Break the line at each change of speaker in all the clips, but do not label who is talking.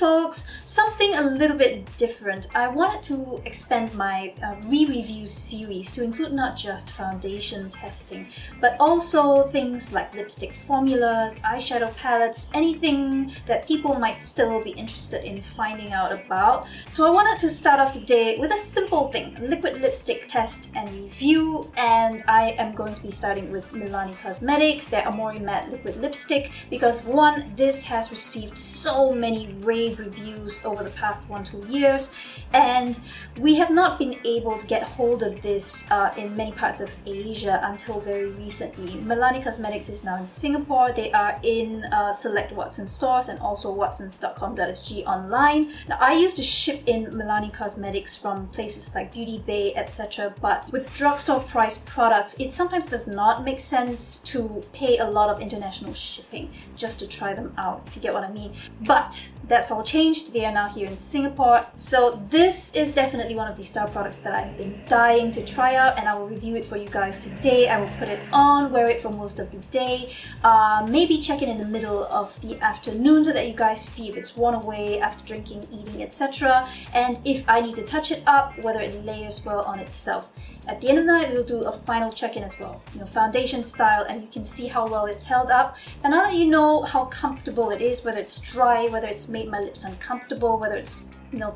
folks, something a little bit different. I wanted to expand my re-review series to include not just foundation testing, but also things like lipstick formulas, eyeshadow palettes, anything that people might still be interested in finding out about. So I wanted to start off today with a simple thing, liquid lipstick test and review, and I am going to be starting with Milani Cosmetics, their Amore Matte Liquid Lipstick, because one, this has received so many rave reviews over the past 1-2 years, and we have not been able to get hold of this in many parts of Asia until very recently. Milani Cosmetics is now in Singapore. They are in select Watsons stores and also watsons.com.sg online. Now, I used to ship in Milani Cosmetics from places like Beauty Bay, etc., but with drugstore priced products, it sometimes does not make sense to pay a lot of international shipping just to try them out, if you get what I mean. But that's all changed. They are now here in Singapore. So this is definitely one of the star products that I've been dying to try out, and I will review it for you guys today. I will put it on, wear it for most of the day, maybe check it in the middle of the afternoon so that you guys see if it's worn away after drinking, eating, etc. And if I need to touch it up, whether it layers well on itself. At the end of the night, we'll do a final check-in as well, foundation style, and you can see how well it's held up. And now that you know how comfortable it is, whether it's dry, whether it's made my lips uncomfortable, whether it's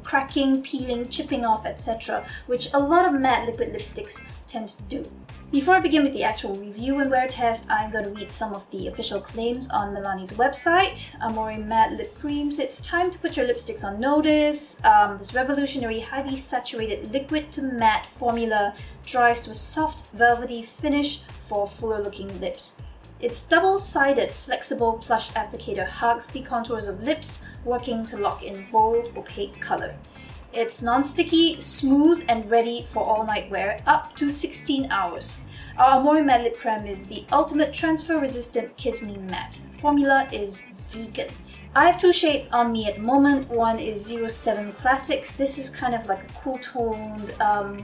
cracking, peeling, chipping off, etc., which a lot of matte liquid lipsticks tend to do. Before I begin with the actual review and wear test, I'm going to read some of the official claims on Milani's website. Amore Matte Lip Creams. It's time to put your lipsticks on notice. This revolutionary, highly saturated liquid to matte formula dries to a soft, velvety finish for fuller looking lips. Its double-sided, flexible plush applicator hugs the contours of lips, working to lock in bold, opaque color. It's non-sticky, smooth, and ready for all-night wear, up to 16 hours. Our Amore Matte Lip Creme is the ultimate transfer-resistant Kiss Me Matte. Formula is vegan. I have two shades on me at the moment. One is 07 Classic. This is kind of like a cool-toned,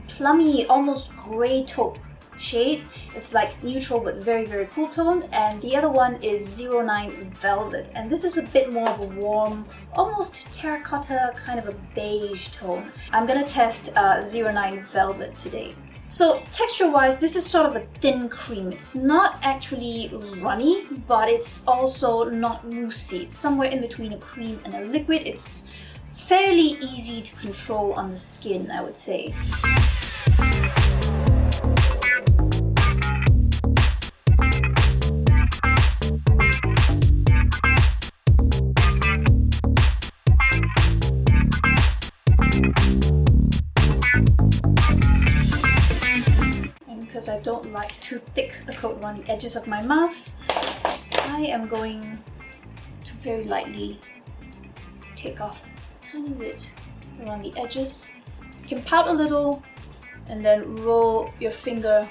plummy, almost grey taupe shade. It's like neutral but very, very cool toned. And the other one is 09 Velvet, and this is a bit more of a warm, almost terracotta, kind of a beige tone. I'm gonna test 09 Velvet today. So texture-wise, this is sort of a thin cream. It's not actually runny, but it's also not moussey. It's somewhere in between a cream and a liquid. It's fairly easy to control on the skin, I would say. Because I don't like too thick a coat around the edges of my mouth, I am going to very lightly take off a tiny bit around the edges. You can pout a little and then roll your finger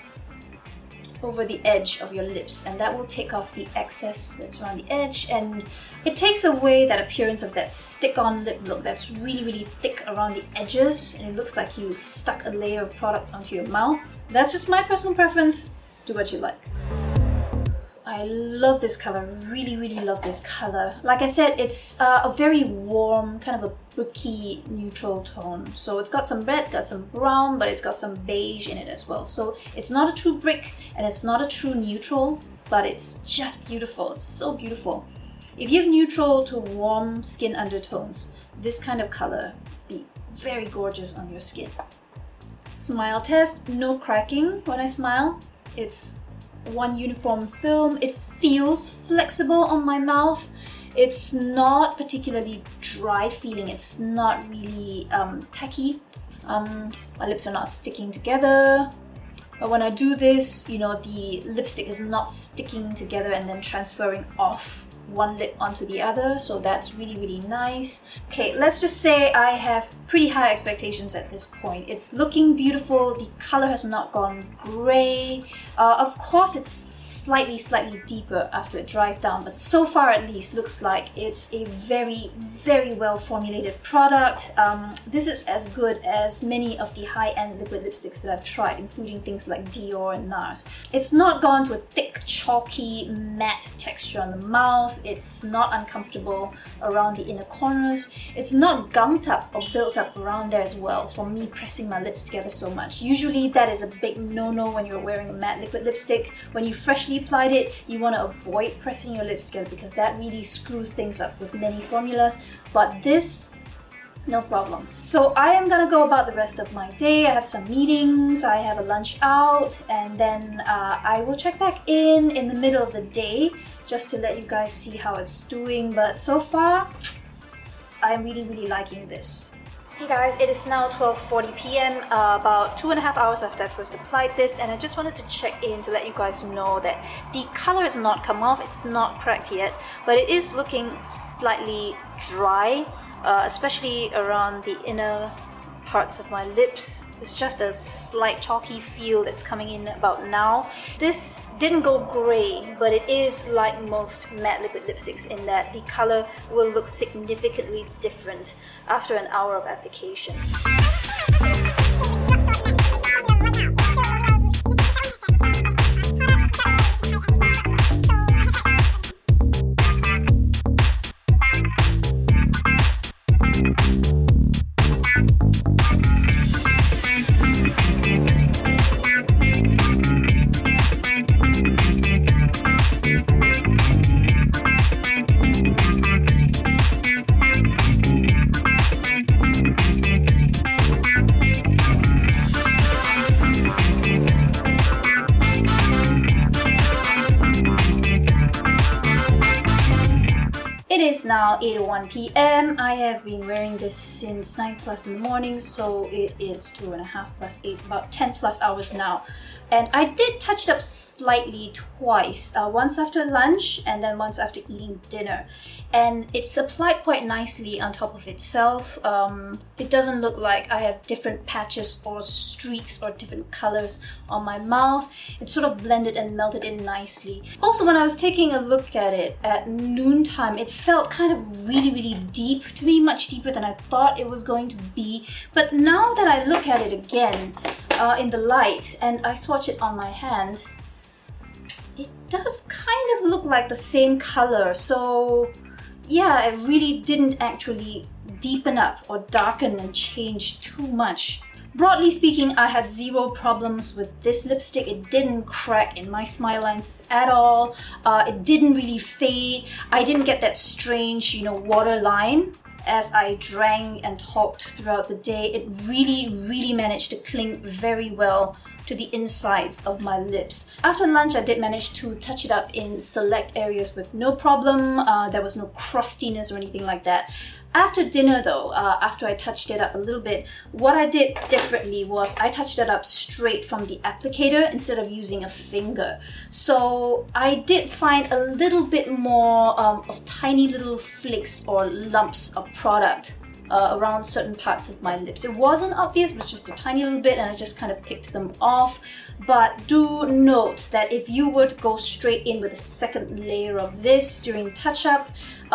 over the edge of your lips, and that will take off the excess that's around the edge, and it takes away that appearance of that stick-on lip look that's really, really thick around the edges, and it looks like you stuck a layer of product onto your mouth. That's just my personal preference. Do what you like. I love this color, really, really love this color. Like I said, it's a very warm, kind of a bricky neutral tone. So it's got some red, got some brown, but it's got some beige in it as well. So it's not a true brick and it's not a true neutral, but it's just beautiful. It's so beautiful. If you have neutral to warm skin undertones, this kind of color would be very gorgeous on your skin. Smile test, no cracking when I smile. It's one uniform film. It feels flexible on my mouth. It's not particularly dry feeling. It's not really tacky. My lips are not sticking together. But when I do this, the lipstick is not sticking together and then transferring off one lip onto the other, so that's really, really nice. Okay, let's just say I have pretty high expectations at this point. It's looking beautiful. The color has not gone gray. Of course, it's slightly deeper after it dries down, but so far at least looks like it's a very, very well formulated product. This is as good as many of the high-end liquid lipsticks that I've tried, including things like Dior and NARS. It's not gone to a thick, chalky, matte texture on the mouth. It's not uncomfortable around the inner corners. It's not gunked up or built up around there as well for me pressing my lips together so much. Usually that is a big no-no when you're wearing a matte liquid lipstick. When you freshly applied it, you want to avoid pressing your lips together because that really screws things up with many formulas. But this, no problem. So I am gonna go about the rest of my day. I have some meetings, I have a lunch out, and then I will check back in the middle of the day just to let you guys see how it's doing. But so far, I'm really liking this. Hey guys, it is now 12:40 p.m, about 2.5 hours after I first applied this, and I just wanted to check in to let you guys know that the color has not come off, it's not cracked yet, but it is looking slightly dry, especially around the inner parts of my lips. It's just a slight chalky feel that's coming in about now. This didn't go grey, but it is like most matte liquid lipsticks in that the color will look significantly different after an hour of application. It is now 8:01 p.m. I have been wearing this since 9+ in the morning, so it is 2.5 plus 8, about 10+ hours now. And I did touch it up slightly twice, once after lunch and then once after eating dinner. And it's applied quite nicely on top of itself. It doesn't look like I have different patches or streaks or different colors on my mouth. It sort of blended and melted in nicely. Also, when I was taking a look at it at noontime, it felt kind of really deep to me, much deeper than I thought it was going to be. But now that I look at it again in the light and I swatch it on my hand, it does kind of look like the same color. So yeah, it really didn't actually deepen up or darken and change too much. Broadly speaking, I had zero problems with this lipstick. It didn't crack in my smile lines at all. It didn't really fade. I didn't get that strange, water line as I drank and talked throughout the day. It really managed to cling very well to the insides of my lips. After lunch, I did manage to touch it up in select areas with no problem. There was no crustiness or anything like that. After dinner though, after I touched it up a little bit, what I did differently was I touched it up straight from the applicator instead of using a finger. So I did find a little bit more of tiny little flakes or lumps of product around certain parts of my lips. It wasn't obvious, it was just a tiny little bit and I just kind of picked them off. But do note that if you were to go straight in with a second layer of this during touch-up,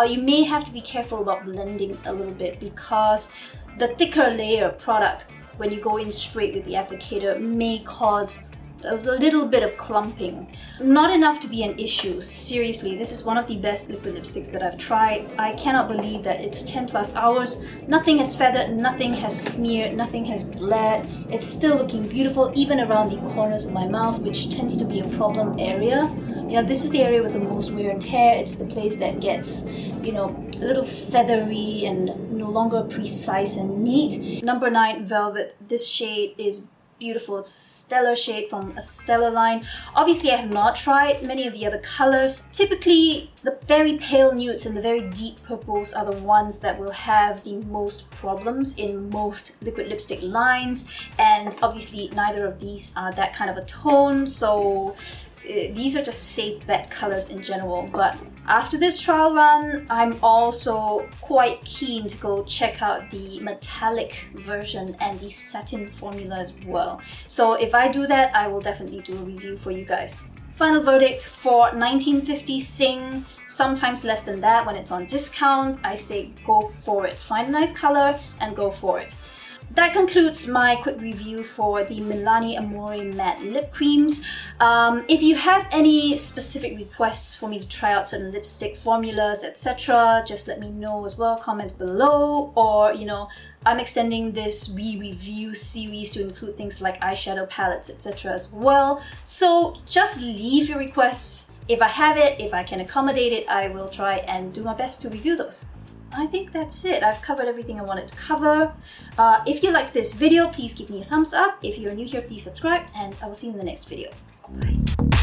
you may have to be careful about blending a little bit because the thicker layer of product, when you go in straight with the applicator, may cause a little bit of clumping. Not enough to be an issue. Seriously, this is one of the best liquid lipsticks that I've tried. I cannot believe that it's 10+ hours. Nothing has feathered, nothing has smeared, nothing has bled. It's still looking beautiful even around the corners of my mouth, which tends to be a problem area. This is the area with the most wear and tear. It's the place that gets, a little feathery and no longer precise and neat. Number 9 Velvet. This shade is beautiful. It's a stellar shade from a stellar line. Obviously, I have not tried many of the other colors. Typically, the very pale nudes and the very deep purples are the ones that will have the most problems in most liquid lipstick lines, and obviously neither of these are that kind of a tone, so these are just safe bet colors in general. But after this trial run, I'm also quite keen to go check out the metallic version and the satin formula as well. So if I do that, I will definitely do a review for you guys. Final verdict for 1950 Sing, sometimes less than that when it's on discount. I say go for it. Find a nice color and go for it. that concludes my quick review for the Milani Amore matte lip creams. If you have any specific requests for me to try out certain lipstick formulas, etc., just let me know as well, comment below. Or, you know, I'm extending this re-review series to include things like eyeshadow palettes, etc. as well. So just leave your requests. If I have it, if I can accommodate it, I will try and do my best to review those. I think that's it. I've covered everything I wanted to cover. If you like this video, please give me a thumbs up. If you're new here, please subscribe, and I will see you in the next video. Bye.